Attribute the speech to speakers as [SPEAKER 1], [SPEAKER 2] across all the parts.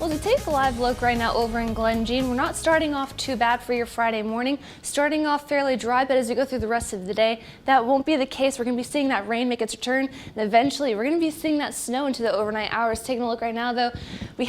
[SPEAKER 1] Well, to take a live look right now over in Glen Jean, we're not starting off too bad for your Friday morning. Starting off fairly dry, but as we go through the rest of the day, that won't be the case. We're going to be seeing that rain make its return, and eventually we're going to be seeing that snow into the overnight hours. Taking a look right now, though, we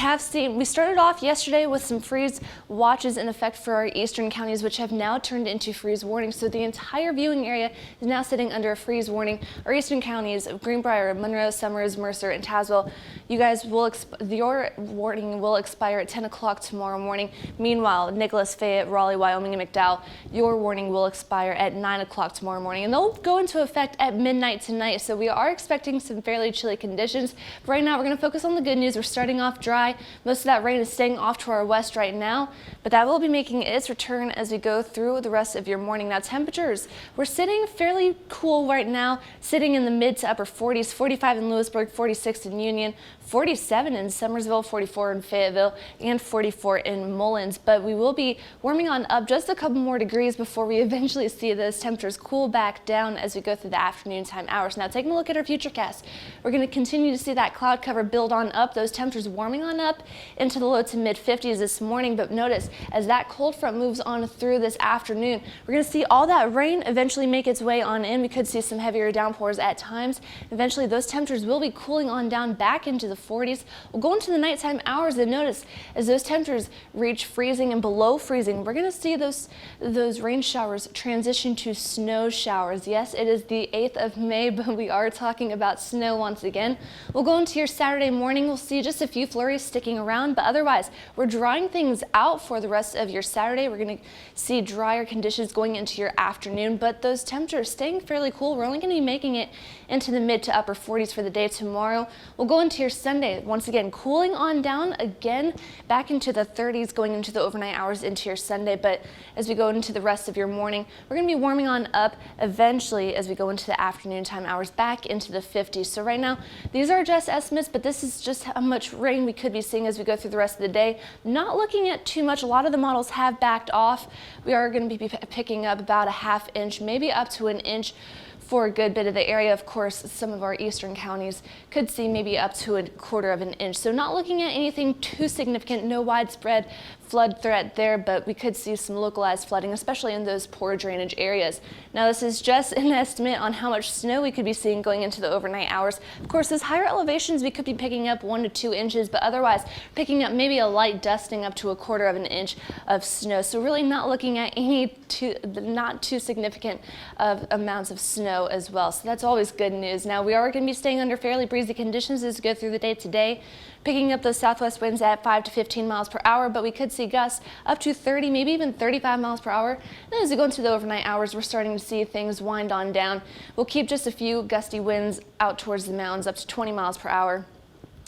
[SPEAKER 1] started off yesterday with some freeze watches in effect for our eastern counties, which have now turned into freeze warnings. So the entire viewing area is now sitting under a freeze warning. Our eastern counties of Greenbrier, Monroe, Summers, Mercer, and Tazewell, you guys will your warning will expire at 10 o'clock tomorrow morning. Meanwhile, Nicholas, Fayette, Raleigh, Wyoming, and McDowell, your warning will expire at 9 o'clock tomorrow morning, and they'll go into effect at midnight tonight. So we are expecting some fairly chilly conditions. But right now, we're going to focus on the good news. We're starting off dry. Most of that rain is staying off to our west right now, but that will be making its return as we go through the rest of your morning. Now, temperatures, we're sitting fairly cool right now, sitting in the mid to upper 40s, 45 in Lewisburg, 46 in Union, 47 in Summersville, 44 in Fayetteville, and 44 in Mullins. But we will be warming on up just a couple more degrees before we eventually see those temperatures cool back down as we go through the afternoon time hours. Now, taking a look at our futurecast, we're going to continue to see that cloud cover build on up, those temperatures warming on up into the low to mid 50s this morning. But notice, as that cold front moves on through this afternoon, we're going to see all that rain eventually make its way on in. We could see some heavier downpours at times. Eventually, those temperatures will be cooling on down back into the 40s. We'll go into the nighttime hours, and notice as those temperatures reach freezing and below freezing, we're going to see those rain showers transition to snow showers. Yes, it is the 8th of May, but we are talking about snow once again. We'll go into your Saturday morning. We'll see just a few flurries sticking around, but otherwise, we're drying things out for the rest of your Saturday. We're going to see drier conditions going into your afternoon, but those temperatures staying fairly cool. We're only going to be making it into the mid to upper 40s for the day tomorrow. We'll go into your Sunday, once again, cooling on down again back into the 30s going into the overnight hours into your Sunday. But as we go into the rest of your morning, we're going to be warming on up eventually as we go into the afternoon time hours back into the 50s. So right now, these are just estimates, but this is just how much rain we could be seeing as we go through the rest of the day. Not looking at too much. A lot of the models have backed off. We are going to be picking up about a ½ inch, maybe up to an inch for a good bit of the area. Of course, some of our eastern counties could see maybe up to a quarter of an inch. So not looking at anything too significant, no widespread flood threat there, but we could see some localized flooding, especially in those poor drainage areas. Now, this is just an estimate on how much snow we could be seeing going into the overnight hours. Of course, those higher elevations, we could be picking up 1 to 2 inches, but otherwise picking up maybe a light dusting up to a quarter of an inch of snow. So really not looking at any not too significant amounts of snow as well. So that's always good news. Now, we are going to be staying under fairly breezy conditions as we go through the day today, picking up those southwest winds at 5 to 15 miles per hour, but we could see gusts up to 30, maybe even 35 miles per hour. And as we go into the overnight hours, we're starting to see things wind on down. We'll keep just a few gusty winds out towards the mountains, up to 20 miles per hour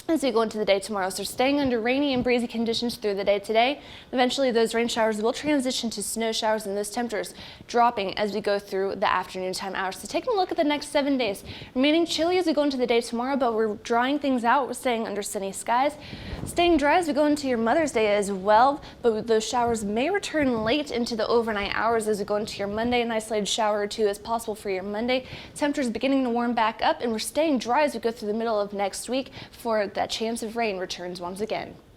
[SPEAKER 1] as we go into the day tomorrow. So staying under rainy and breezy conditions through the day today. Eventually, those rain showers will transition to snow showers, and those temperatures dropping as we go through the afternoon time hours. So taking a look at the next 7 days, remaining chilly as we go into the day tomorrow, but we're drying things out. We're staying under sunny skies, staying dry as we go into your Mother's Day as well, but those showers may return late into the overnight hours as we go into your Monday. An isolated shower or two is possible for your Monday. Temperatures beginning to warm back up, and we're staying dry as we go through the middle of next week for that chance of rain returns once again.